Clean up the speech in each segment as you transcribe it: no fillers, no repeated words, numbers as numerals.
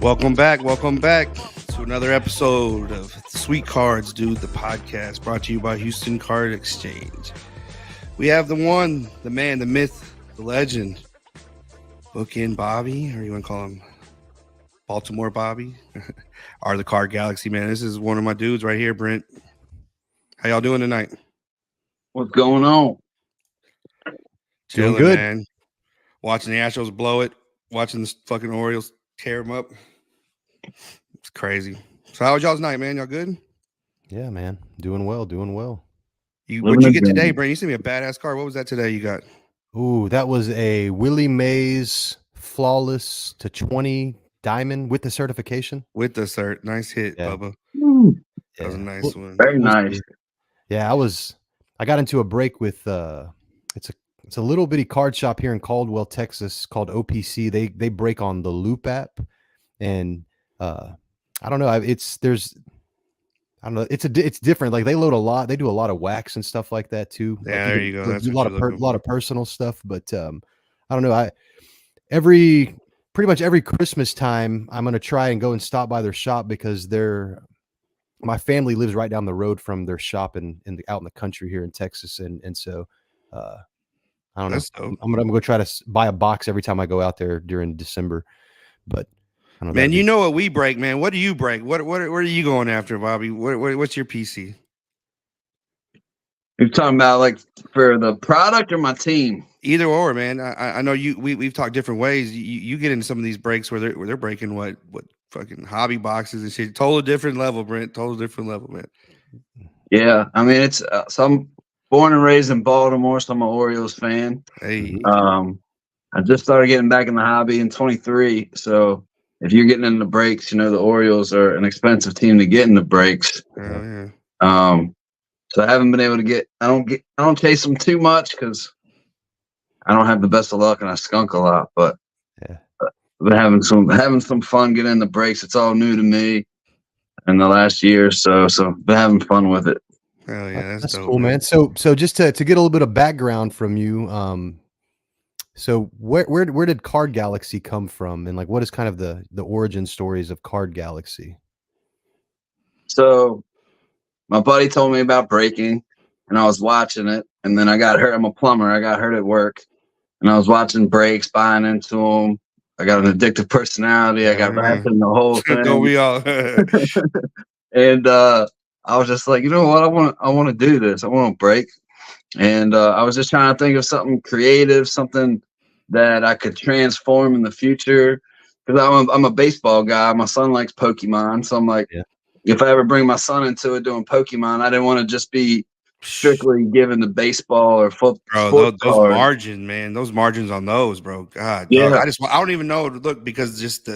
Welcome back to another episode of Sweet Cards, Dude, the podcast brought to you by Houston Card Exchange. We have the one, the man, the myth, the legend, Bookend Bobby, or you want to call him Baltimore Bobby, or the Card Galaxy, man. This is one of my dudes right here, Brent. How y'all doing tonight? What's going on? Chilling, doing good, man. Watching the Astros blow it, watching the fucking Orioles tear them up. It's crazy. So how was y'all's night, man? Y'all good? Yeah, man. Doing well. What'd you get today, Brent? You sent me a badass card. What was that today you got? Ooh, that was a Willie Mays flawless to 20 diamond with the certification. With the cert. Nice hit, Yeah. Bubba. That was a nice one. Very nice. Yeah, I got into a break with it's a little bitty card shop here in Caldwell, Texas called OPC. They break on the Loop app, and I don't know. It's different. Like they load a lot. They do a lot of wax and stuff like that too. Yeah, like there you go. That's a what lot of personal stuff. But I don't know. Pretty much every Christmas time, I'm gonna try and go and stop by their shop because my family lives right down the road from their shop out in the country here in Texas, and so I don't know. I'm gonna go try to buy a box every time I go out there during December. But I don't know, man, you know what we break, man. What do you break? What are you going after, Bobby? What's your PC? You're talking about like for the product or my team? Either or, man. I know we've talked different ways. You get into some of these breaks where they're breaking what fucking hobby boxes and shit. Total different level, Brent. Total different level, man. Yeah, I mean it's some. Born and raised in Baltimore, so I'm an Orioles fan. Hey. I just started getting back in the hobby in 23. So if you're getting into breaks, you know the Orioles are an expensive team to get into breaks. Yeah. So I haven't been able to get. I don't chase them too much because I don't have the best of luck and I skunk a lot. But yeah, I've been having some fun getting in the breaks. It's all new to me in the last year or so. So been having fun with it. Hell yeah, that's dope, cool, man. So just to get a little bit of background from you, so where did Card Galaxy come from, and like what is kind of the origin stories of Card Galaxy? So my buddy told me about breaking, and I was watching it, and then I got hurt. I'm a plumber. I got hurt at work, and I was watching breaks, buying into them. I got an addictive personality. I got wrapped in the whole thing. Don't we all? And I was just like, you know what? I want to do this. I want to break. And I was just trying to think of something creative, something that I could transform in the future. Because I'm a baseball guy. My son likes Pokemon. So I'm like, if I ever bring my son into it doing Pokemon, I didn't want to just be strictly given the baseball or football. Bro, those margins, man. Those margins on those, bro. God, yeah. Dog, I don't even know. Look, because just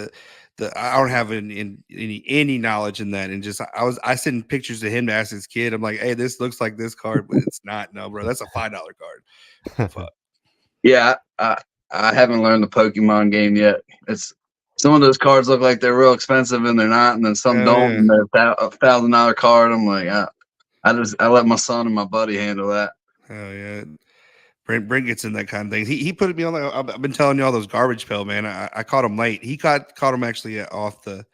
I don't have any knowledge in that, and just I send pictures to him to ask his kid. I'm like, hey, this looks like this card, but it's not. No, bro, that's a $5 card. Fuck. Yeah, I haven't learned the Pokemon game yet. It's some of those cards look like they're real expensive and they're not, and then some don't. And they're a $1,000 card. I'm like, I let my son and my buddy handle that. Hell yeah. Brent gets in that kind of thing. He put me on. I've been telling you all those garbage pail, man. I caught him late. He caught him actually off the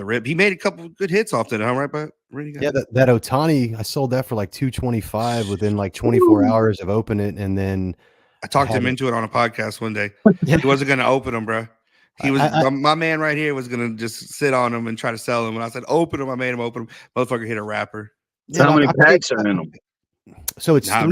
rip. He made a couple good hits off that. Right, but yeah, that Ohtani, I sold that for like $225 within like 24 hours of opening it, and then I talked him into it on a podcast one day. He wasn't going to open them, bro. He was my man right here was going to just sit on them and try to sell them. When I said open them, I made him open them. Motherfucker hit a wrapper. So how many packs are in them? So it's not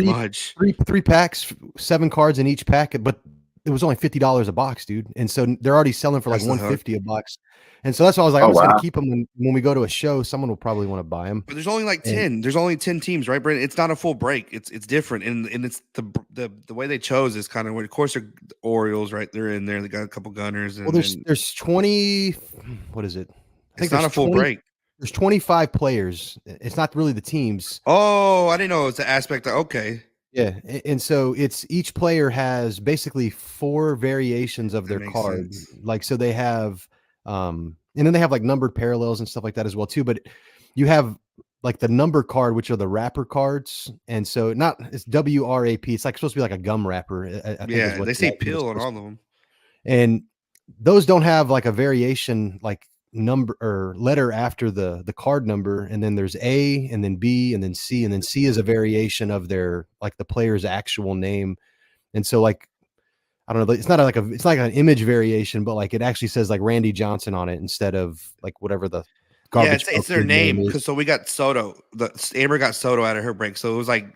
three packs, 7 cards in each pack, but it was only $50 a box, dude. And so they're already selling for like $150 a box. And so that's why I was like, I'm just gonna keep them when we go to a show. Someone will probably want to buy them. But there's only like 10. There's only 10 teams, right, Brent? It's not a full break. It's different, and it's the way they chose is kind of. Of course, they're the Orioles, right? They're in there. They got a couple gunners. And, well, there's 20. What is it? I think it's not a full break. There's 25 players. It's not really the teams. Oh, I didn't know it was the aspect of, okay. Yeah, and so it's each player has basically 4 variations of That their makes card. sense. Like, so they have, and then they have like numbered parallels and stuff like that as well too. But you have like the number card, which are the wrapper cards, and so it's WRAP. It's like supposed to be like a gum wrapper. I think is Yeah, what they say what it's pill on supposed all to of them. be. And those don't have like a variation like number or letter after the card number, and then there's A and then B and then C, and then C is a variation of their like the player's actual name. And so like I don't know, it's not like it's like an image variation, but like it actually says like Randy Johnson on it instead of like whatever the Yeah, garbage it's pail their kid name name is. because so we got Soto. Amber got Soto out of her break, so it was like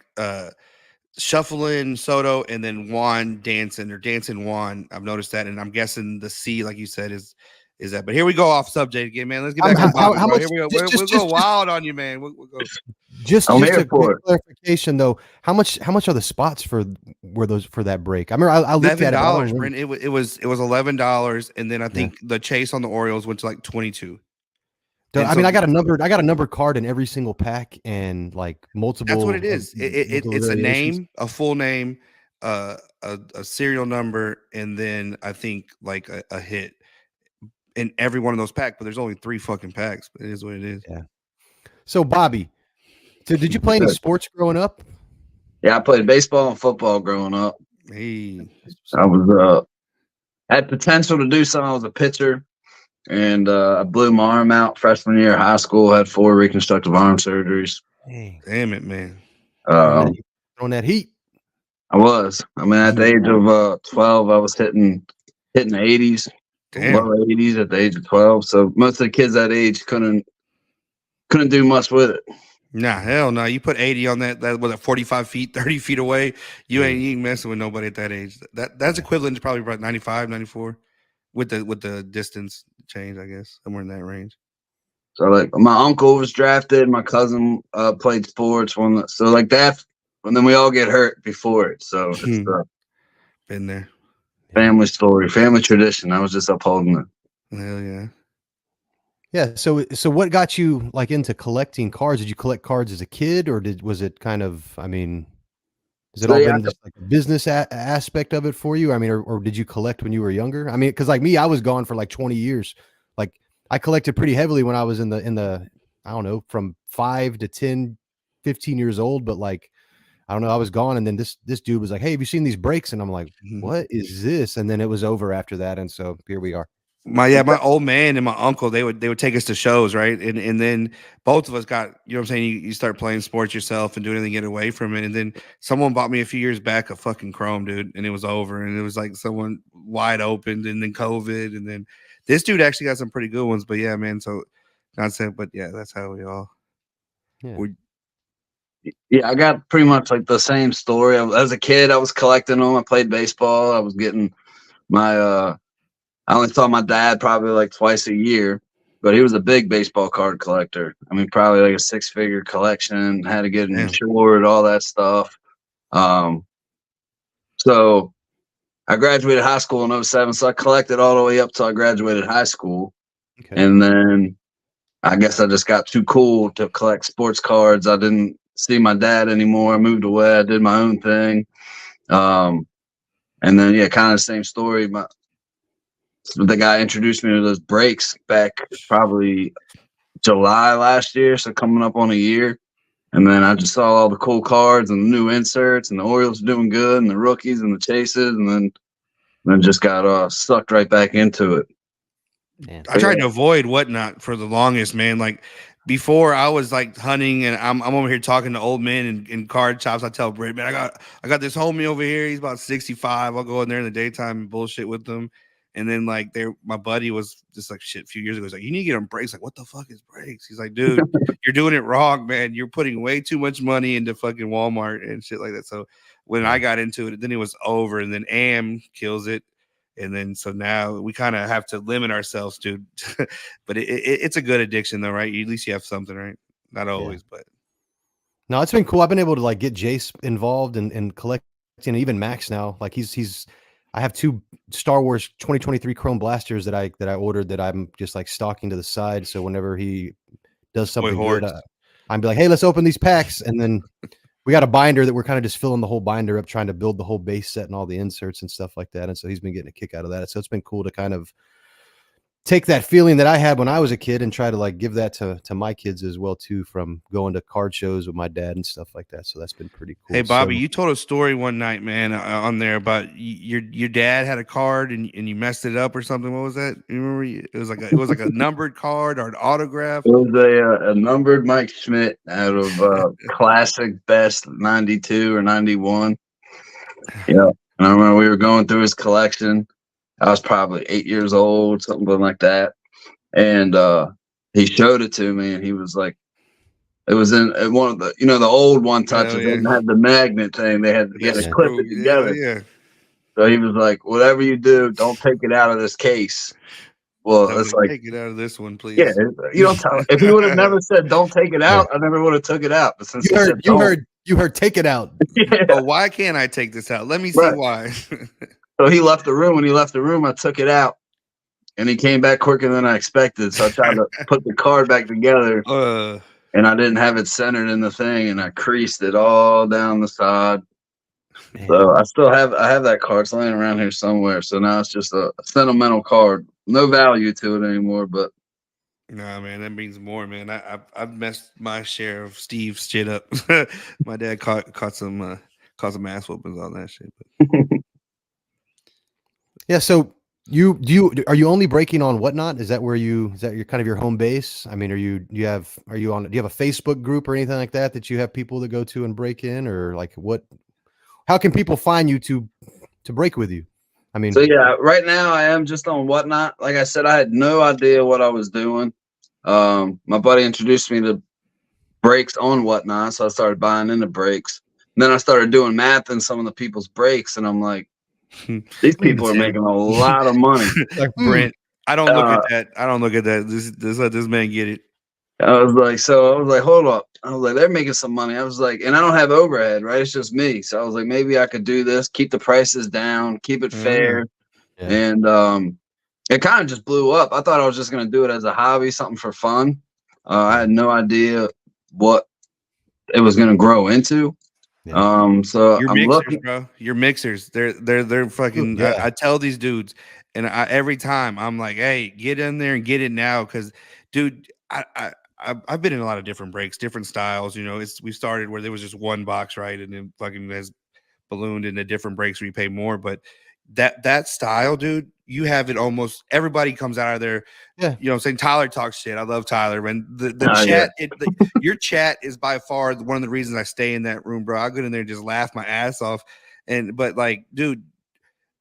Shuffling Soto and then Juan Danson or Danson Juan. I've noticed that, and I'm guessing the C, like you said, is that. But here we go off subject again, man. Let's get back on Bobby, How bro. much Here we go. just We'll go wild on you, man. We'll go. I'm just here a for quick it. clarification though, how much are the spots for that break? I remember I looked at it, but I don't $11, remember. Brent. It was $11, and then I Yeah. think the chase on the Orioles went to like 22. So, And I mean, so I got a numbered card in every single pack and like that's what multiple it is. multiple It's a variations. name, a full name, a serial number, and then I think like a hit in every one of those packs. But there's only 3 fucking packs. But it is what it is. Yeah. So Bobby, so did you play any sports growing up? Yeah, I played baseball and football growing up. Hey, I was had potential to do something. I was a pitcher, and I blew my arm out freshman year of high school. Had 4 reconstructive arm surgeries. Dang, damn it, man. Um, throwing that heat. I was. I mean, at the age of 12, I was hitting the 80s, Damn. low 80s at the age of 12. So most of the kids that age couldn't do much with it. Nah, hell no. You put 80 on that was at 45 feet, 30 feet away. You ain't messing with nobody at that age. That's equivalent to probably about 95, 94 with the distance change, I guess, somewhere in that range. So like my uncle was drafted, my cousin played sports, so like that, and then we all get hurt before it. So it's the Been there. family story, family tradition. I was just upholding it. Hell yeah. Yeah. So what got you like into collecting cards? Did you collect cards as a kid, or was it kind of? I mean, has it So all yeah, been just like a business aspect of it for you? I mean, or did you collect when you were younger? I mean, because like me, I was gone for like 20 years. Like I collected pretty heavily when I was in the I don't know, from 5 to 10, 15 years old. But like I don't know, I was gone, and then this dude was like, "Hey, have you seen these breaks?" And I'm like, "What is this?" And then it was over after that, and so here we are. My old man and my uncle, they would take us to shows, right? And then both of us got, you know what I'm saying, you start playing sports yourself and doing anything to get away from it. And then someone bought me a few years back a fucking Chrome, dude, and it was over. And it was like someone wide open, and then COVID, and then this dude actually got some pretty good ones. But yeah, man, so not saying, but yeah, that's how we all Yeah, I got pretty much like the same story. As a kid, I was collecting them. I played baseball. I was getting my I only saw my dad probably like twice a year, but he was a big baseball card collector. I mean, probably like a 6-figure collection, had to get insured, all that stuff. So I graduated high school in 07, so I collected all the way up till I graduated high school. Okay. And then I guess I just got too cool to collect sports cards. I didn't see my dad anymore. I moved away. I did my own thing. And then, yeah, kind of the same story. The guy introduced me to those breaks back probably July last year, so coming up on a year. And then I just saw all the cool cards and the new inserts, and the Orioles doing good, and the rookies and the chases, and then just got sucked right back into it. Man. I tried to avoid Whatnot for the longest, man. Like before, I was like hunting, and I'm over here talking to old men in card shops. I tell Britt, man, I got this homie over here. He's about 65. I'll go in there in the daytime and bullshit with them. And then like my buddy was just like shit a few years ago. He's like, you need to get him breaks. Like, what the fuck is breaks? He's like, dude, you're doing it wrong, man. You're putting way too much money into fucking Walmart and shit like that. So when I got into it, then it was over. And then Am kills it. And then so now we kind of have to limit ourselves to, but it's a good addiction though, right? At least you have something, right? Not always, but no, it's been cool. I've been able to like get Jace involved and collecting, even Max now. Like I have 2 Star Wars 2023 Chrome blasters that I ordered that I'm just like stocking to the side. So whenever he does something good, I'm be like, hey, let's open these packs, and then we got a binder that we're kind of just filling the whole binder up, trying to build the whole base set and all the inserts and stuff like that. And so he's been getting a kick out of that. So it's been cool to kind of take that feeling that I had when I was a kid and try to like give that to my kids as well too, from going to card shows with my dad and stuff like that. So that's been pretty cool. Hey Bobby, So, you told a story one night, man, on there about your dad had a card and you messed it up or something. What was that? You remember? It was like a numbered card or an autograph. It was a numbered Mike Schmidt out of classic best 92 or 91. Yeah. And I remember we were going through his collection. I was probably 8 years old, something like that. And he showed it to me, and he was like, it was in one of the, the old one touches Yeah. didn't have the magnet thing. He had to clip it together. Yeah. So he was like, whatever you do, don't take it out of this case. Well, it's like, take it out of this one, please. yeah, you don't tell. If he would have never said, don't take it out, I never would have took it out. But since you heard, take it out. Yeah. Oh, why can't I take this out? Let me see why. So he left the room. When he left the room, I took it out, and he came back quicker than I expected. So I tried to put the card back together, and I didn't have it centered in the thing, and I creased it all down the side. Man. So I have that card. It's laying around here somewhere. So now it's just a sentimental card. No value to it anymore, but. Nah, man, that means more, man. I've messed my share of Steve's shit up. My dad caught some ass whoopings on that shit. But. Yeah, so are you only breaking on Whatnot? Is that your kind of your home base? I mean, do you have a Facebook group or anything like that you have people that go to and break in, or like how can people find you to break with you? I mean, so yeah, right now I am just on Whatnot. Like I said, I had no idea what I was doing. My buddy introduced me to breaks on Whatnot, so I started buying into breaks. And then I started doing math in some of the people's breaks, and I'm like, these people are making a lot of money. Like Brent, I don't look at that. I don't look at that. Just let this man get it. I was like, hold up. I was like, they're making some money. I was like, and I don't have overhead, right? It's just me. So I was like, maybe I could do this, keep the prices down, keep it fair. Yeah. And it kind of just blew up. I thought I was just going to do it as a hobby, something for fun. I had no idea what it was going to grow into. Yeah. So your mixers, bro. Your mixers, they're fucking. Yeah. I tell these dudes, and every time I'm like, hey, get in there and get it now, because, dude, I've been in a lot of different breaks, different styles. We started where there was just one box, right, and then fucking has ballooned into different breaks where you pay more. But that style, dude, you have it almost. Everybody comes out of there. Yeah, saying Tyler talks shit. I love Tyler, and the chat. Yeah. Your chat is by far one of the reasons I stay in that room, bro. I go in there and just laugh my ass off. But like, dude,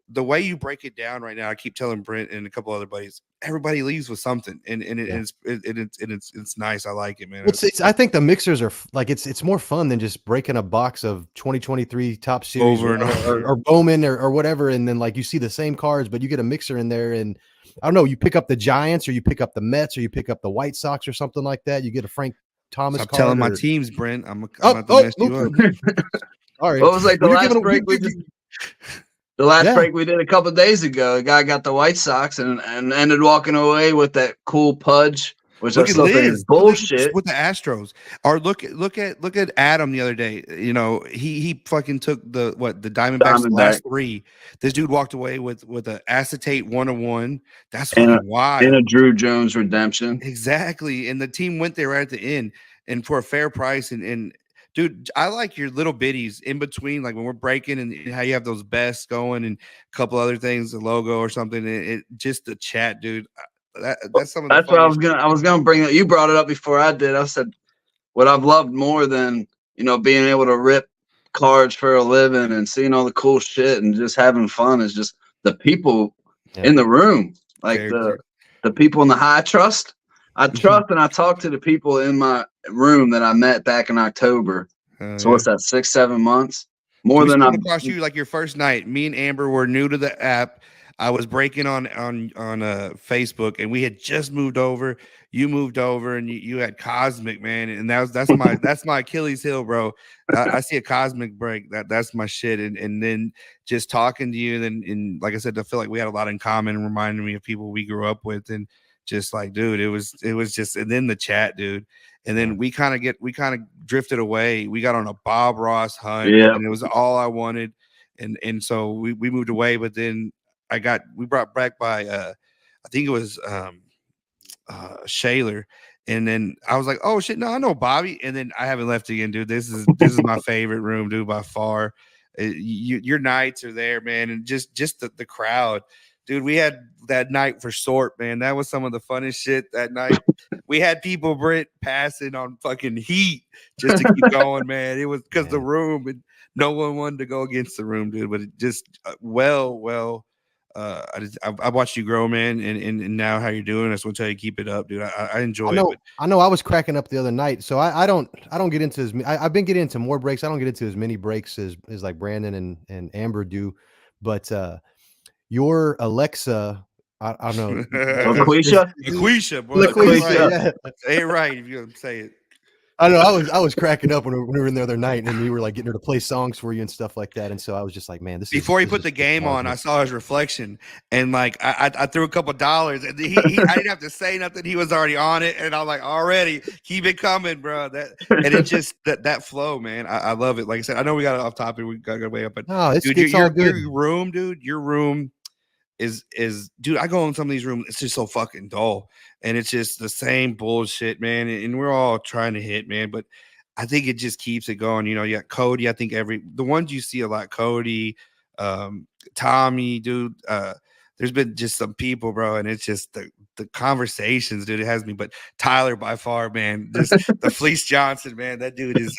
the way you break it down right now, I keep telling Brent and a couple other buddies, everybody leaves with something, and it's nice. I like it, man. I think the mixers are like it's more fun than just breaking a box of 2023 Top Series or Bowman or whatever, and then like you see the same cards, but you get a mixer in there, and I don't know, you pick up the Giants or you pick up the Mets or you pick up the White Sox or something like that. You get a Frank Thomas. I'm telling my teams, Brent. I'm about to mess you up. All right. What was like the last break we did? The last break we did a couple of days ago, a guy got the White Sox and ended walking away with that cool pudge, which I still think is bullshit. With the Astros. Or look at Adam the other day. He fucking took the Diamondbacks last three. This dude walked away with an acetate 101. That's fucking wild. In a Drew Jones redemption. Exactly. And the team went there right at the end and for a fair price. And dude, I like your little bitties in between, like when we're breaking and how you have those bests going and a couple other things, the logo or something. It just the chat, dude. That's some of the. That's what I was gonna bring up. You brought it up before I did. I said what I've loved more than being able to rip cards for a living and seeing all the cool shit and just having fun is just the people in the room, like the people in the high trust. I trust and I talk to the people in my room that I met back in October. So what's that, 6-7 months? More than I'm across you like your first night. Me and Amber were new to the app. I was breaking on Facebook, and we had just moved over. You moved over, and you had Cosmic, man, and that's my Achilles heel, bro. I see a Cosmic break. That's my shit, and then just talking to you, and like I said, I feel like we had a lot in common, reminding me of people we grew up with, and just like, dude, it was just, and then the chat, dude. And then we kind of drifted away. We got on a Bob Ross hunt, Yeah. and it was all I wanted. And so we moved away, but then we brought back by I think it was Shaler. And then I was like, oh shit, no, I know Bobby. And then I haven't left again, dude. This is my favorite room, dude, by far. Your nights are there, man, and just the crowd, dude. We had that night for Sort, man. That was some of the funnest shit that night. We had people, Brent, passing on fucking heat just to keep going, man. It was because the room, and no one wanted to go against the room, dude. But it just I watched you grow, man, and now how you're doing. I just want to tell you, keep it up, dude. I enjoy it. But I know I was cracking up the other night, so I don't get into I've been getting into more breaks. I don't get into as many breaks as like Brandon and Amber do, but your Alexa, I don't know, LaQuisha? LaQuisha, bro. LaQuisha, Right. Say it right if you're gonna say it. I know I was cracking up when we were in the other night, and you were like getting her to play songs for you and stuff like that. And so I was just like, man, before he put the game on, I saw his reflection, and like I threw a couple dollars, and I didn't have to say nothing. He was already on it, and I'm like, already keep it coming, bro. And it just that flow, man. I love it. Like I said, I know we got off topic, we got to go way up, but no, dude, it's all good. Your room, dude, your room is dude. I go in some of these rooms, it's just so fucking dull, and it's just the same bullshit, man. And we're all trying to hit, man, but I think it just keeps it going. You know, you got Cody. I think the ones you see a lot, Cody, Tommy, dude. There's been just some people, bro, and it's just the conversations, dude. It has me. But Tyler, by far, man, just the Fleece Johnson, man. That dude is.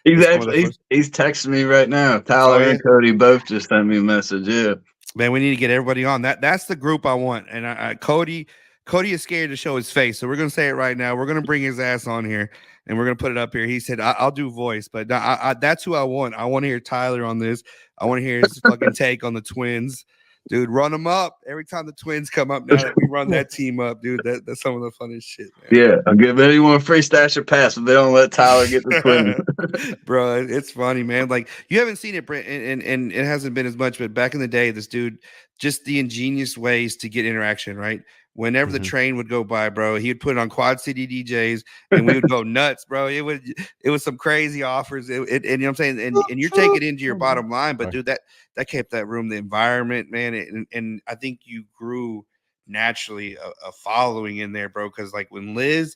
He's texting me right now. Tyler and Cody both just sent me a message. Yeah, man, we need to get everybody on. That's the group I want. And Cody is scared to show his face, so we're gonna say it right now. We're gonna bring his ass on here. And we're gonna put it up here. He said, "I'll do voice," but that's who I want. I want to hear Tyler on this. I want to hear his fucking take on the Twins, dude. Run them up every time the Twins come up. Now that we run that team up, dude, that's some of the funniest shit, man. Yeah, I'll give anyone a free stash or pass if they don't let Tyler get the Twins. Bro, it's funny, man. Like you haven't seen it, Brent, and it hasn't been as much. But back in the day, this dude, just the ingenious ways to get interaction, right? Whenever the train would go by, bro, he would put it on Quad City DJs, and we would go nuts, bro. It was some crazy offers, and you know what I'm saying, and you're taking it into your bottom line, but dude, that kept that room, the environment, man, and I think you grew naturally a following in there, bro. Because like when Liz,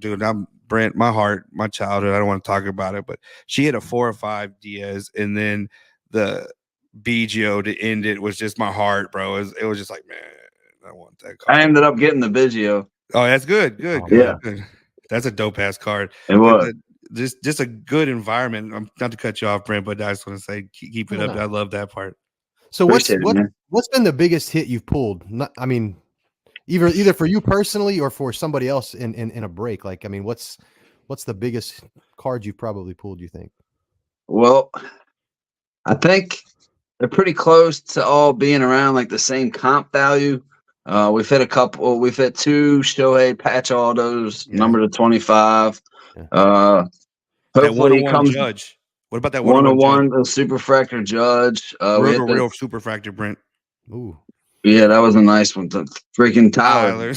dude, I'm Brent, my heart, my childhood. I don't want to talk about it, but she had a 4 or 5 Diaz, and then the BGO to end it was just my heart, bro. It was just like, man. I want that card. I ended up getting the Biggio. Oh, that's good. Good. Yeah. Good. That's a dope ass card. It was. Just a good environment. I'm not to cut you off, Brent, but I just want to say keep it up. I love that part. So what's been the biggest hit you've pulled? I mean, either for you personally or for somebody else in a break. Like, I mean, what's the biggest card you've probably pulled, you think? Well, I think they're pretty close to all being around like the same comp value. We've hit 2 Shohei patch autos, number to 25. Hopefully he comes. Judge. What about that 101, the Superfractor Judge? Real Superfractor, Brent. Ooh. Yeah, that was a nice one. The freaking Tyler.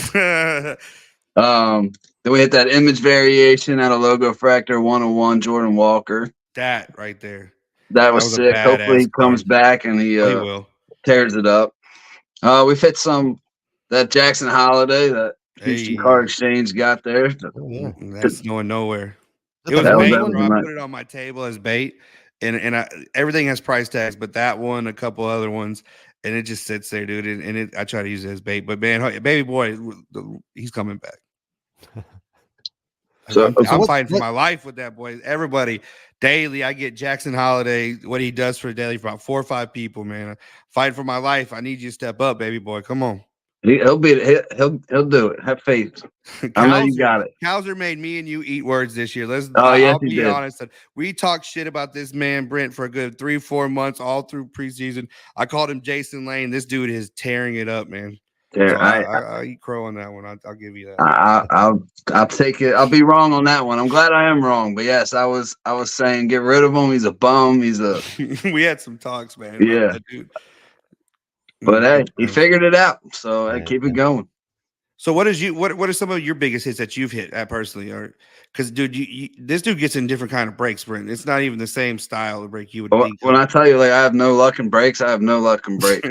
Then we hit that image variation out of Logo Fractor 101, Jordan Walker. That right there. That was sick. Hopefully he comes back and he will tears it up. We've hit that Jackson Holiday that Houston Card Exchange got there. That's going nowhere. It was bait. I put it on my table as bait, and everything has price tags, but that one, a couple other ones, and it just sits there, dude. And I try to use it as bait, but man, baby boy, he's coming back. So I'm fighting for my life with that boy. Everybody daily, I get Jackson Holiday, what he does for daily for about 4 or 5 people, man. Fighting for my life. I need you to step up, baby boy. Come on. He'll do it. Have faith. I know you got it. Hauser made me and you eat words this year. I'll be honest. We talked shit about this man, Brent, for a good 3-4 months, all through preseason. I called him Jason Lane. This dude is tearing it up, man. So I eat crow on that one. I'll give you that. I'll take it. I'll be wrong on that one. I'm glad I am wrong. But yes, I was saying get rid of him. He's a bum. We had some talks, man. Yeah, dude. But hey, he figured it out. So keep it going. So what is what are some of your biggest hits that you've hit at personally? Or because dude, this dude gets in different kind of breaks, Brent. It's not even the same style of break you would think When of. I tell you, like, I have no luck in breaks, I have no luck in breaks.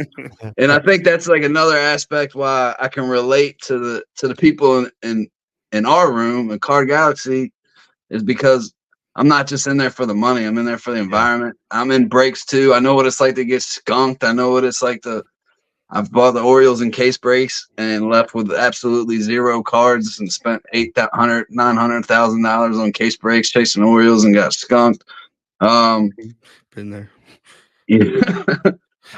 And I think that's like another aspect why I can relate to the people in our room in Card Galaxy is because I'm not just in there for the money. I'm in there for the environment. I'm in breaks too. I know what it's like to get skunked. I know what it's like to. I've bought the Orioles in case breaks and left with absolutely zero cards and spent $900,000 on case breaks chasing Orioles and got skunked. Been there. Yeah.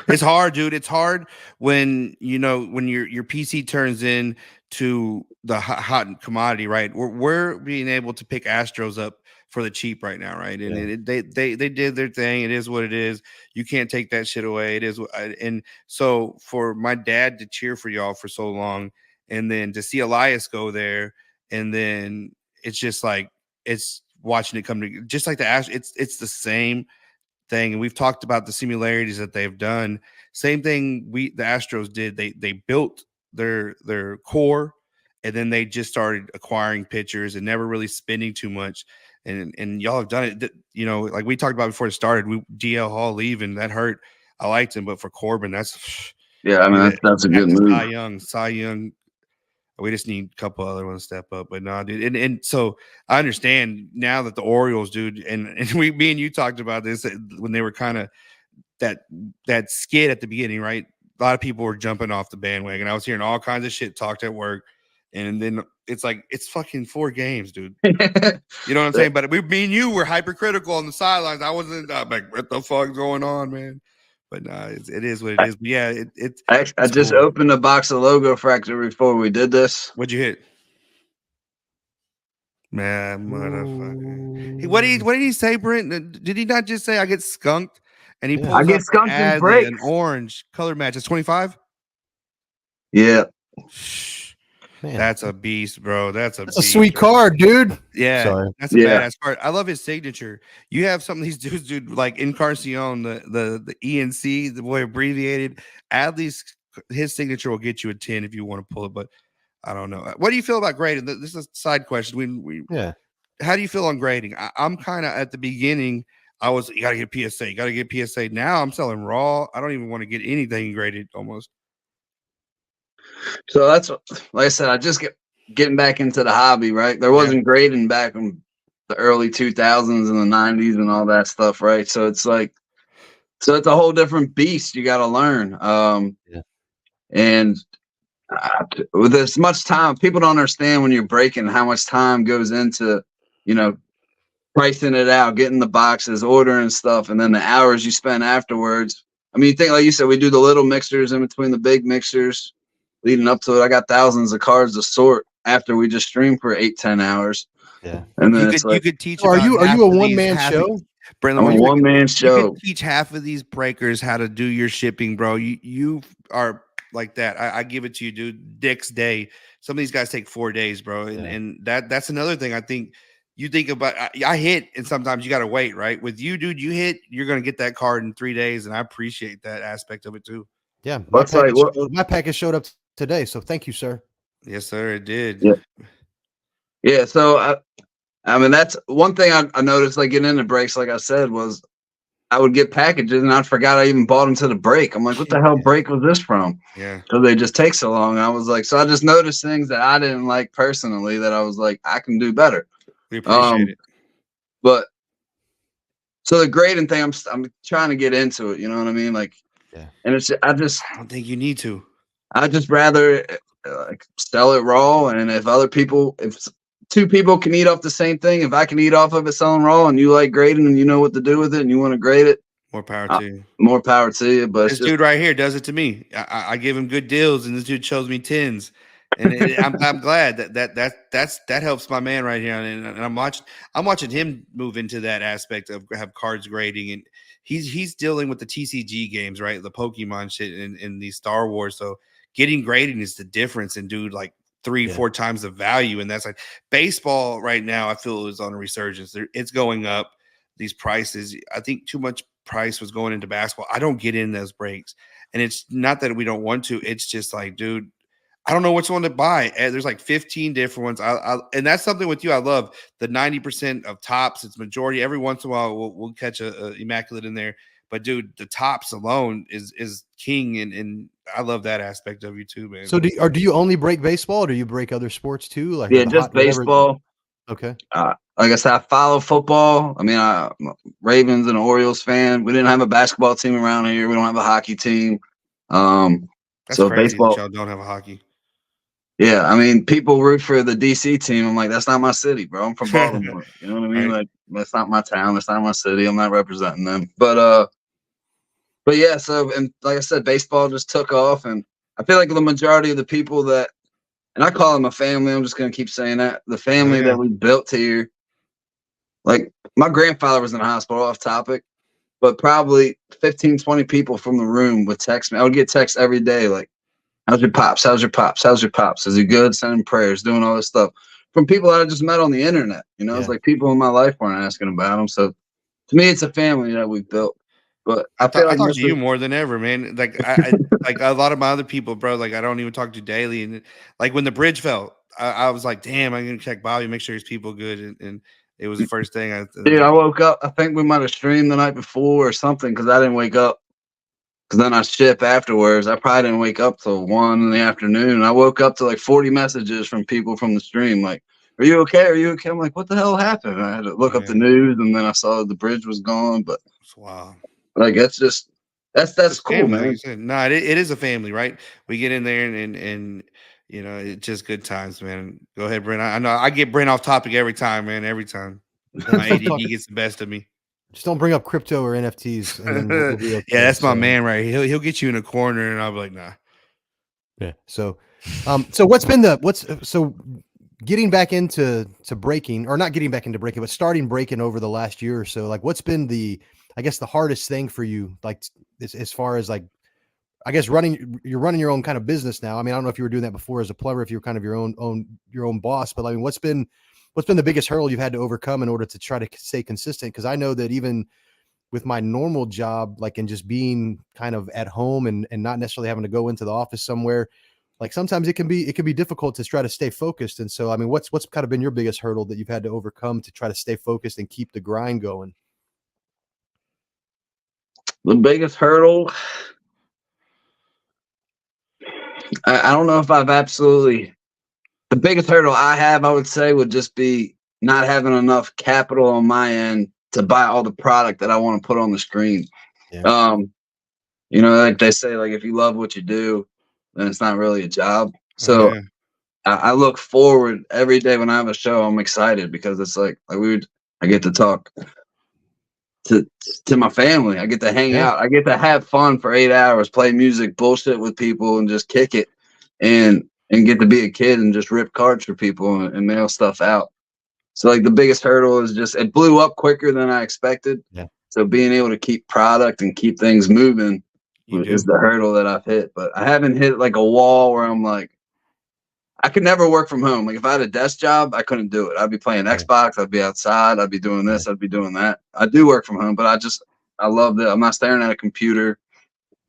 It's hard, dude. It's hard when when your PC turns in to the hot commodity, right? We're being able to pick Astros up for the cheap right now, right? And they did their thing. It is what it is. You can't take that shit away. It is, and so for my dad to cheer for y'all for so long, and then to see Elias go there, and then it's just like it's watching it come to just like the Astros. It's the same thing, and we've talked about the similarities that they've done. Same thing the Astros did. They built their core, and then they just started acquiring pitchers and never really spending too much. And y'all have done it. Like we talked about before it started. DL Hall leaving, that hurt. I liked him, but for Corbin, that's Yeah, I mean that's a good move. Cy Young. We just need a couple other ones to step up, but no, dude. And so I understand now that the Orioles, dude, and me and you talked about this when they were kind of that skid at the beginning, right? A lot of people were jumping off the bandwagon. I was hearing all kinds of shit talked at work, and then it's like it's fucking 4 games, dude. You know what I'm saying? But me and you were hypercritical on the sidelines. I wasn't like, what the fuck's going on, man? But no, it is what it is. But yeah, I just cool. opened a box of Logo Factory before we did this. What'd you hit? Man, motherfucker. What did he say, Brent? Did he not just say I get skunked? And he pulls I get up skunked in breaks. an orange color match. It's 25? Yeah. Man. That's a beast, bro. That's a sweet card, dude. Yeah, Sorry. that's a badass card. I love his signature. You have some of these dudes, dude, like Encarnacion, the ENC, the way abbreviated. At least his signature will get you a 10 if you want to pull it, but I don't know. What do you feel about grading? This is a side question. How do you feel on grading? I'm kind of at the beginning. You got to get PSA. You got to get PSA. Now I'm selling raw. I don't even want to get anything graded almost. So that's like I said. I just getting back into the hobby. Right, there wasn't grading back in the early 2000s and the 90s and all that stuff. Right, so it's like, it's a whole different beast. You got to learn. And with as much time, people don't understand when you're breaking how much time goes into, pricing it out, getting the boxes, ordering stuff, and then the hours you spend afterwards. I mean, you think, like you said, we do the little mixers in between the big mixers leading up to it. I got thousands of cards to sort after we just stream for 8-10 hours. Yeah. And then you could teach. Are you a one-man show? I'm a one-man show. You could teach half of these breakers how to do your shipping, bro. You are like that. I give it to you, dude. Dick's day. Some of these guys take 4 days, bro. And that's another thing. I think you think about. I hit, and sometimes you got to wait, right? With you, dude, you hit, you're gonna get that card in 3 days, and I appreciate that aspect of it too. Yeah, my package showed up today, so thank you, sir. Yes, sir. It did. Yeah. So I mean, that's one thing I noticed, like getting into breaks, like I said, was I would get packages and I forgot I even bought them to the break. I'm like, what the hell break was this from? Yeah. So they just take so long. I was like, so I just noticed things that I didn't like personally that I was like, I can do better. We appreciate it. But so the grading thing, I'm trying to get into it. You know what I mean? Like, and I don't think you need to. I just rather like sell it raw. And if 2 people can eat off the same thing, if I can eat off of it selling raw and you like grading and you know what to do with it and you want to grade it, more power to you. More power to you. But this dude right here does it to me. I give him good deals, and this dude shows me 10s, and I'm glad that helps my man right here. And I'm watching him move into that aspect of have cards grading, and he's dealing with the TCG games, right? The Pokemon shit in these Star Wars. So getting grading is the difference, and dude, like 3-4 times the value. And that's like baseball right now. I feel is on a resurgence. It's going up. These prices, I think too much price was going into basketball. I don't get in those breaks, and it's not that we don't want to. It's just like, dude, I don't know which one to buy. And there's like 15 different ones. And that's something with you. I love the 90% of tops. It's majority. Every once in a while, we'll catch a immaculate in there. But dude, the tops alone is king, and I love that aspect of you too, man. So do you only break baseball, or do you break other sports too? Like Yeah, the just hot whatever? baseball. Okay. Like I said, I follow football. I mean, I'm a Ravens and Orioles fan. We didn't have a basketball team around here. We don't have a hockey team. That's So crazy that baseball. y'all don't have a hockey. Yeah, I mean, people root for the DC team. I'm like, that's not my city, bro. I'm from Baltimore. You know what I mean? Right. Like, that's not my town. That's not my city. I'm not representing them. But yeah. So, and like I said, baseball just took off, and I feel like the majority of the people that, and I call them a family. I'm just gonna keep saying that the Oh family yeah. that we built here. Like my grandfather was in the hospital, off topic, but probably 15, 20 people from the room would text me. I would get texts every day like, how's your pops? How's your pops? How's your pops? Is he good? Sending prayers, doing all this stuff from people that I just met on the internet. You know, it's like people in my life weren't asking about them. So to me, it's a family that we've built. But I feel I like talk most to of you more than ever, man. Like I like a lot of my other people, bro. Like I don't even talk to daily. And like when the bridge fell, I was like, damn, I'm gonna check Bobby, make sure his people good. And it was the first thing I was dude, I like, woke up. I think we might have streamed the night before or something because I didn't wake up. Because then I ship afterwards. I probably didn't wake up till 1 in the afternoon. I woke up to like 40 messages from people from the stream, like, "Are you okay? Are you okay?" I'm like, "What the hell happened?" I had to look up the man, news, and then I saw the bridge was gone. But wow. like, it's just that's It's cool, family, like you man. said. No, it is a family, right? We get in there and you know, it's just good times, man. Go ahead, Brent. I know I get Brent off topic every time, man. Every time Yeah, my ADD gets the best of me. just don't bring up crypto or NFTs, and then we'll be Yeah, okay. that's my So man, right? He'll get you in a corner, and I'll be like, nah. yeah. So what's been so getting back into breaking, or not getting back into breaking, but starting breaking over the last year or so? Like, what's been I guess the hardest thing for you, like as far as like, I guess you're running your own kind of business now. I mean, I don't know if you were doing that before as a plumber, if you were kind of your own boss, but I mean, what's been the biggest hurdle you've had to overcome in order to try to stay consistent? Because I know that even with my normal job, like, and just being kind of at home and not necessarily having to go into the office somewhere, like sometimes it can be difficult to try to stay focused. And so, I mean, what's kind of been your biggest hurdle that you've had to overcome to try to stay focused and keep the grind going? The biggest hurdle, I don't know if I've absolutely. The biggest hurdle I have, I would say, would just be not having enough capital on my end to buy all the product that I want to put on the screen. Yeah. You know, like they say, like if you love what you do, then it's not really a job. Oh So yeah, I look forward every day when I have a show. I'm excited because it's like I get to talk to my family. I get to hang Yeah. out. I get to have fun for 8 hours, play music, bullshit with people, and just kick it, and get to be a kid and just rip cards for people and mail stuff out. So like the biggest hurdle is just it blew up quicker than I expected. Yeah. So being able to keep product and keep things moving you is do. the hurdle that I've hit. But I haven't hit like a wall where I'm like, I could never work from home. Like if I had a desk job, I couldn't do it. I'd be playing Yeah. Xbox. I'd be outside. I'd be doing Yeah. this. I'd be doing that. I do work from home, but I love that. I'm not staring at a computer.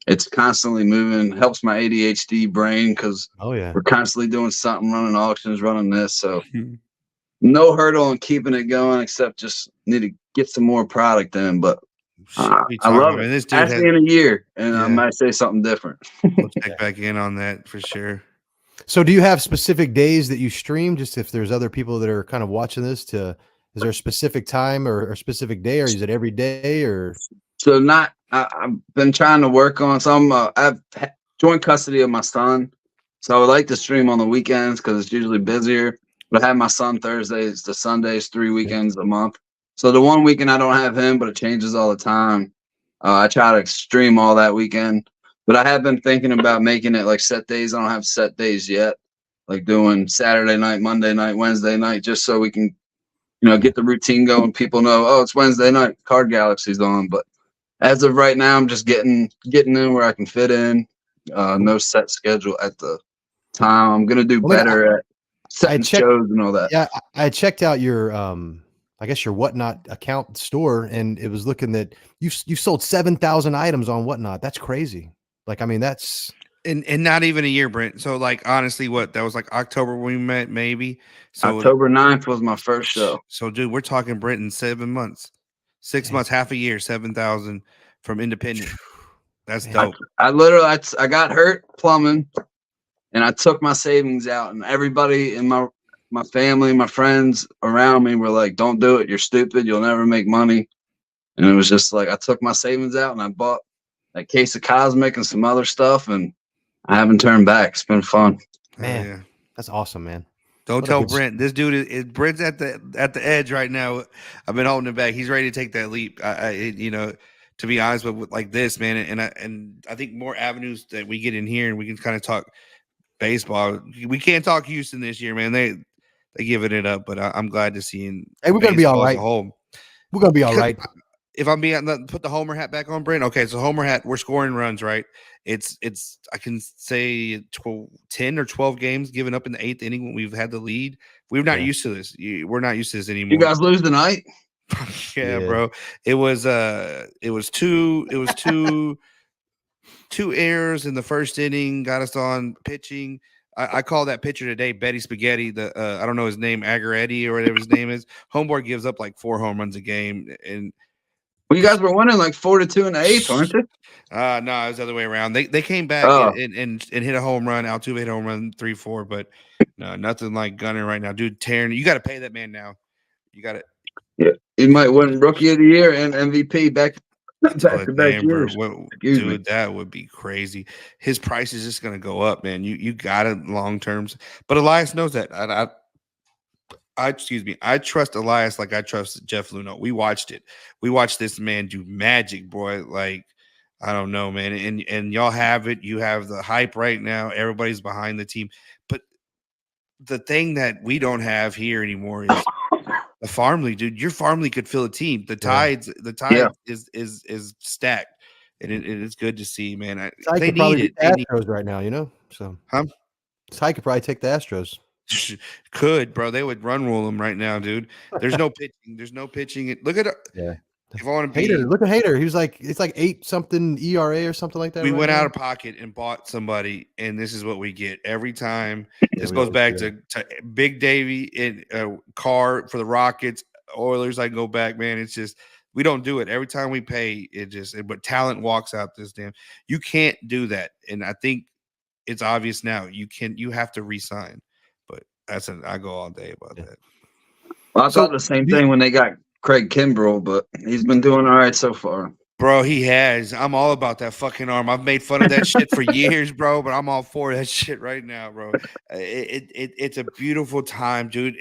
It's constantly moving. Helps my ADHD brain because Oh yeah. we're constantly doing something, running auctions, running this. So no hurdle in keeping it going, except just need to get some more product in. But Shit, what are you I talking love about, it. man? This dude Ask has. me in a year, and I Yeah, might say something different. we'll check back in on that for sure. So do you have specific days that you stream? Just if there's other people that are kind of watching this, is there a specific time or specific day, or is it every day or? So I've been trying to work on some. I've joint custody of my son, so I would like to stream on the weekends because it's usually busier. But I have my son Thursdays to Sundays, 3 weekends a month. So the one weekend I don't have him, but it changes all the time. I try to stream all that weekend. But I have been thinking about making it like set days. I don't have set days yet, like doing Saturday night, Monday night, Wednesday night, just so we can, get the routine going. People know, oh, it's Wednesday night, Card Galaxy's on. But as of right now, I'm just getting in where I can fit in. No set schedule at the time. I'm gonna do Well, better at I setting checked. shows and all that. Yeah, I checked out your I guess your Whatnot account store, and it was looking that you sold 7,000 items on Whatnot. That's crazy. Like, I mean, that's And not even a year, Brent. So like honestly, what that was like October when we met, maybe. So October 9th was my first show. so dude, we're talking Brent in 7 months, 6 months, half a year, 7,000 from independent. That's Man. dope. I literally I got hurt plumbing, and I took my savings out, and everybody in my family, my friends around me were like, "Don't do it. You're stupid. You'll never make money." And it was just like I took my savings out and I bought a case of Cosmic and some other stuff, and I haven't turned back. It's been fun. Man, Yeah. that's awesome, man. Don't What a tell good Brent. This dude is Brent's at the edge right now. I've been holding him back. He's ready to take that leap. To be honest with like this, man, and I think more avenues that we get in here, and we can kind of talk baseball. We can't talk Houston this year, man. They giving it up, but I'm glad to see in Hey, we're gonna be all baseball as right. a whole. We're gonna be all right. If I'm being put the homer hat back on, Brent. Okay, so homer hat, we're scoring runs, right? It's I can say 10 or 12 games given up in the 8th inning when we've had the lead. We're not used to this. We're not used to this anymore. You guys lose tonight? Yeah, bro. It was two errors in the first inning, got us on pitching. I call that pitcher today Betty Spaghetti. I don't know his name, Agaretti or whatever his name is. Homeboy gives up like 4 home runs a game, and Well, you guys were winning like 4-2 in the 8th, weren't you? no, it was the other way around. They came back and hit a home run. Altuve hit a home run 3-4, but no, nothing like gunning right now, dude. Tearing, you got to pay that man now. You got it. Yeah, he might win Rookie of the Year and MVP back to back years. Dude, that would be crazy. His price is just gonna go up, man. You got it long terms, but Elias knows that. I trust Elias like I trust Jeff Luhnow. We watched it. We watched this man do magic, boy. Like I don't know, man. And y'all have it. You have the hype right now. Everybody's behind the team, but the thing that we don't have here anymore is the farm league, dude. Your farm league could fill a team. The tide is stacked, and it's good to see, man. They need it. They Astros right now, you know. So, Ty could probably take the Astros. Could, bro. They would run rule them right now, dude. There's no pitching. There's no pitching. Look at if I want to be Hater, look at Hater. He was like, it's like 8-something ERA or something like that. We went out of pocket and bought somebody, and this is what we get every time. This goes back to Big Davey in Carr for the Rockets, Oilers. I go back, man. It's just we don't do it every time we pay. But talent walks out this damn. You can't do that, and I think it's obvious now. You have to resign, but I go all day about that. Well, I thought the same thing when they got Craig Kimbrell, but he's been doing all right so far. Bro, he has. I'm all about that fucking arm. I've made fun of that shit for years, bro, but I'm all for that shit right now, bro. It's a beautiful time, dude.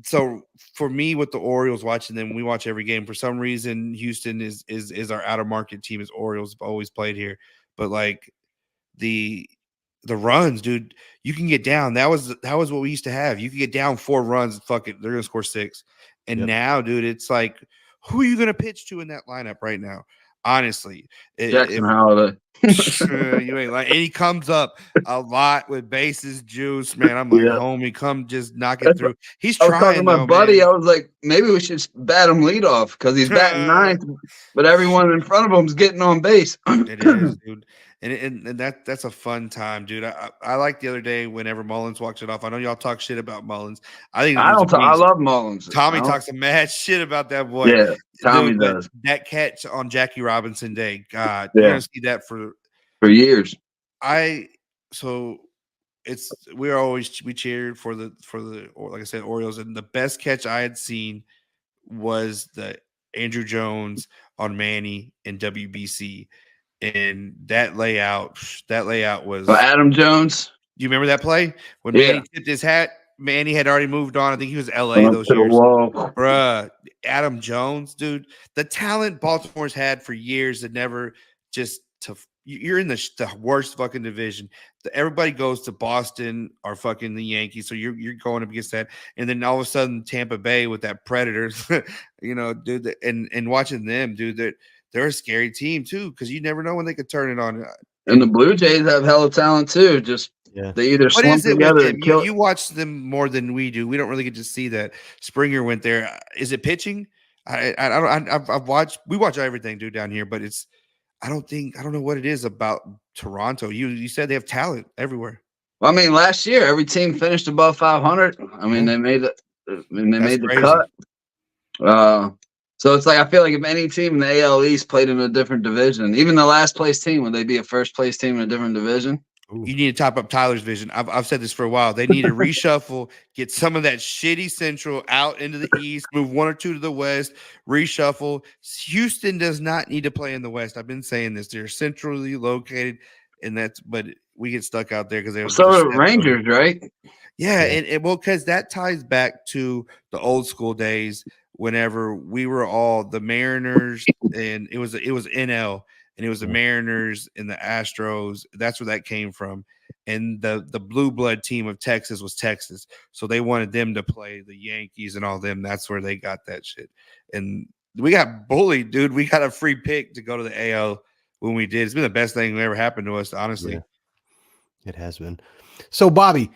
So for me with the Orioles watching them, we watch every game. For some reason, Houston is our out of market team. Is Orioles always played here, but like the runs, dude, you can get down. That was what we used to have. You can get down 4 runs. Fuck it, they're gonna score 6. And now, dude, it's like, who are you gonna pitch to in that lineup right now? Honestly, Jackson Holiday. You ain't like, and he comes up a lot with bases juice, man. I'm like, homie, come just knock it through. He's trying. I was talking to my buddy. I was like, maybe we should bat him leadoff because he's batting 9th, but everyone in front of him's getting on base. It is, dude. And that's a fun time, dude. I like the other day whenever Mullins walks it off. I know y'all talk shit about Mullins. I love Mullins. Tommy talks some mad shit about that boy. Yeah, Tommy does. That catch on Jackie Robinson Day, God, you're gonna see that for years. We cheered for the like I said, Orioles, and the best catch I had seen was the Andrew Jones on Manny in WBC. And that layout was Adam Jones. You remember that play when Manny tipped his hat? Manny had already moved on. I think he was LA those years. Bruh, Adam Jones, dude. The talent Baltimore's had for years that never you're in the worst fucking division. Everybody goes to Boston or fucking the Yankees, so you're going up against that, and then all of a sudden Tampa Bay with that Predators, dude. And watching them, dude, they're a scary team too, because you never know when they could turn it on. And the Blue Jays have hella talent too. They either slump together and kill. You watch them more than we do. We don't really get to see that. Springer went there. Is it pitching? We watch everything, dude, down here, but I don't know what it is about Toronto. You said they have talent everywhere. Well, I mean, last year every team finished above 500. I mean, Yeah. they made it. I mean, they That's made the crazy. cut. So it's like I feel like if any team in the AL East played in a different division, even the last place team, would they be a first place team in a different division? Ooh. You need to top up Tyler's vision. I've said this for a while. They need to reshuffle, get some of that shitty Central out into the East, move one or two to the West, reshuffle. Houston does not need to play in the West. I've been saying this. They're centrally located, but we get stuck out there because they So just the Rangers, right? Yeah, Yeah. and well, because that ties back to the old school days whenever we were all the Mariners, and it was NL, and it was the Yeah. Mariners and the Astros. That's where that came from. And the blue blood team of Texas was Texas, so they wanted them to play the Yankees and all them. That's where they got that shit. And we got bullied, dude. We got a free pick to go to the AL when we did. It's been the best thing that ever happened to us, honestly. Yeah. It has been. So, Bobby,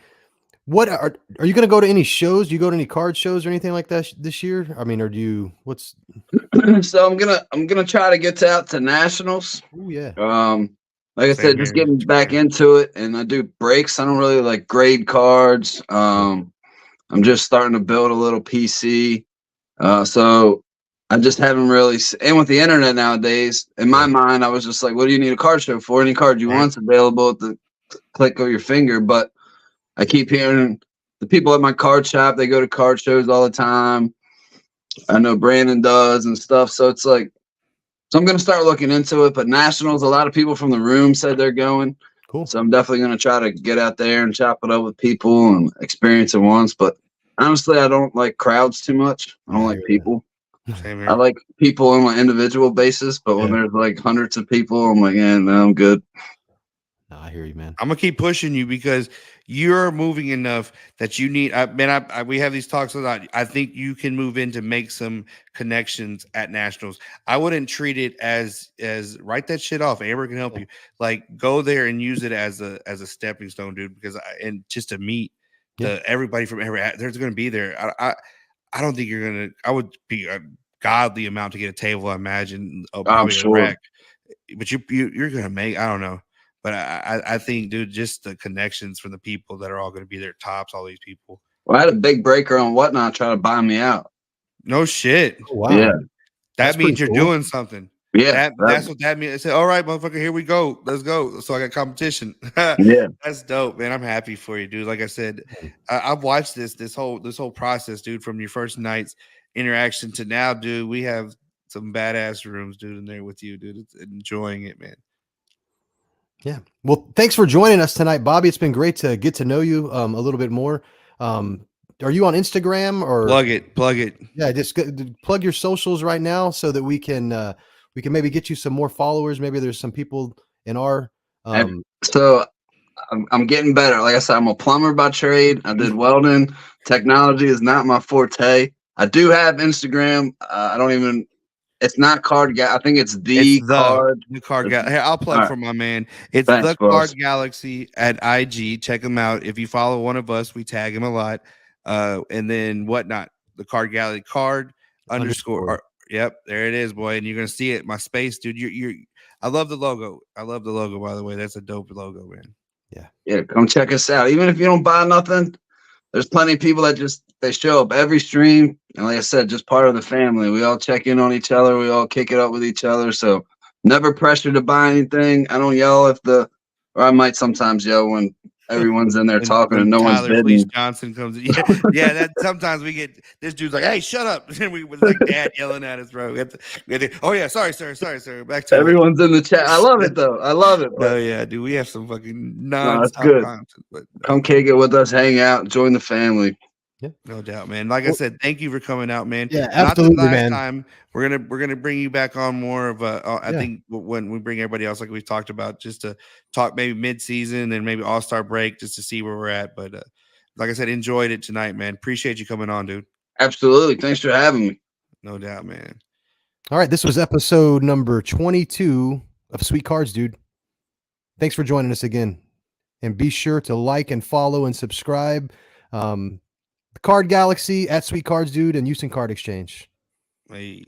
what are you going to go to any shows? Do you go to any card shows or anything like that this year? I mean, or do you? What's? So I'm gonna try to get out to nationals. Oh yeah. Like I Same said, just here. getting back into it, and I do breaks. I don't really like grade cards. I'm just starting to build a little PC. So I just haven't really. And with the internet nowadays, in my Yeah. mind, I was just like, "What do you need a card show for? Any card you Right. want's available at the click of your finger." But I keep hearing the people at my card shop. They go to card shows all the time. I know Brandon does and stuff. So it's like, so I'm going to start looking into it. But nationals, a lot of people from the room said they're going. Cool. So I'm definitely going to try to get out there and chop it up with people and experience it once. But honestly, I don't like crowds too much. I don't Yeah, I like hear people. Same I here. like people on an individual basis. But when Yeah. there's like hundreds of people, I'm like, yeah, no, I'm good. No, I hear you, man. I'm gonna keep pushing you because you're moving enough that you need. We have these talks a lot. I think you can move in to make some connections at nationals. I wouldn't treat it as write that shit off. Amber can help Yeah. you. Like go there and use it as a stepping stone, dude. Because and just to meet Yeah. everybody from every there's gonna be there. I don't think you're gonna. I would be a godly amount to get a table. I imagine I'm probably a sure. rack, but you're gonna make. I don't know. But I think, dude, just the connections from the people that are all going to be there, tops, all these people. Well, I had a big breaker on Whatnot try to buy me out. No shit. Oh, wow. Yeah. That's That means pretty you're cool. doing something. Yeah. That's what that means. I said, all right, motherfucker, here we go. Let's go. So I got competition. Yeah. That's dope, man. I'm happy for you, dude. Like I said, I've watched this whole process, dude, from your first night's interaction to now, dude. We have some badass rooms, dude, in there with you, dude. It's enjoying it, man. Yeah. Well, thanks for joining us tonight, Bobby. It's been great to get to know you a little bit more. Are you on Instagram or Plug it. Yeah, just plug your socials right now so that we can maybe get you some more followers. Maybe there's some people in our So I'm getting better. Like I said, I'm a plumber by trade. I did welding. Technology is not my forte. I do have Instagram. I don't even. It's not card. I think it's the It's card. the card Here, I'll plug All right. for my man. It's Thanks, the boss. Card Galaxy at IG. Check him out. If you follow one of us, we tag him a lot. And then whatnot. The Card Galaxy card underscore. Yep, there it is, boy. And you're gonna see it. My space, dude. You're. I love the logo. I love the logo. By the way, that's a dope logo, man. Yeah, come check us out. Even if you don't buy nothing, there's plenty of people that they show up every stream. And like I said, just part of the family. We all check in on each other. We all kick it up with each other. So never pressure to buy anything. I don't yell or I might sometimes yell when everyone's in there talking and no one's Tyler Fleece bidding. Johnson comes in. Yeah, that sometimes we get this dude's like, hey, shut up. And we was like dad yelling at us, bro. We have to, oh yeah, sorry, sir. Back to Everyone's in the chat. I love it though. I love it. Oh yeah, dude. We have some fucking No, that's non-stop good. content, but Come kick it with us, hang out, join the family. Yeah. no doubt, man. Like I said, thank you for coming out, man. Yeah, Not the absolutely, last man. time. We're gonna bring you back on more of a. I Yeah. think when we bring everybody else, like we've talked about, just to talk maybe mid-season and maybe All-Star break, just to see where we're at. But like I said, enjoyed it tonight, man. Appreciate you coming on, dude. Absolutely. Thanks for having me. No doubt, man. All right, this was episode number 22 of Sweet Cards, dude. Thanks for joining us again. And be sure to like and follow and subscribe. The Card Galaxy at Sweet Cards, dude, and Houston Card Exchange. Hey.